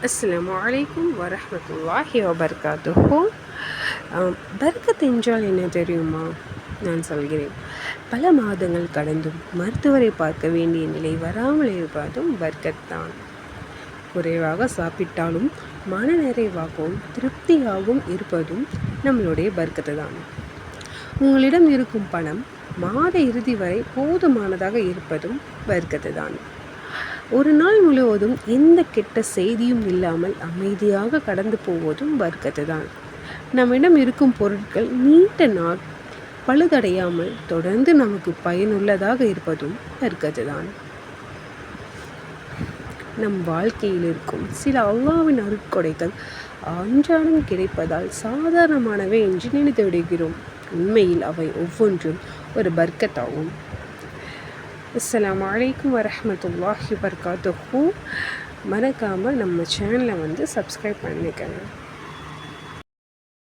அஸ்ஸலாமு அலைக்கும் வரஹ்மத்துல்லாஹி வபரகாத்துஹு. பர்கத் என்றால் என்ன தெரியுமா? நான் சொல்கிறேன். பல மாதங்கள் கடந்தும் மருத்துவரை பார்க்க வேண்டிய நிலை வராமல் இருப்பதும் பர்கத் தான். குறைவாக சாப்பிட்டாலும் மன நிறைவாகவும் திருப்தியாகவும் இருப்பதும் நம்மளுடைய பர்கத்து தான். உங்களிடம் இருக்கும் பணம் மாத இறுதி வரை போதுமானதாக இருப்பதும் பர்கத்து தான். ஒரு நாள் முழுவதும் எந்த கெட்ட செய்தியும் இல்லாமல் அமைதியாக கடந்து போவதும் பர்கத்து தான். நம்மிடம் இருக்கும் பொருட்கள் நீண்ட நாள் பழுதடையாமல் தொடர்ந்து நமக்கு பயனுள்ளதாக இருப்பதும் பர்கத்து தான். நம் வாழ்க்கையில் இருக்கும் சில அல்லாஹ்வின் அருட்கொடைகள் அன்றாடம் கிடைப்பதால் சாதாரணமானவை என்று நினைத்து விடுகிறோம். உண்மையில் அவை ஒவ்வொன்றும் ஒரு பர்கத்தாகும். அஸ்ஸலாமு அலைக்கும் வரஹ்மத்துல்லாஹி வபரகாத்துஹு. மறக்காமல் நம்ம சேனலை சப்ஸ்கிரைப் பண்ணிக்கங்க.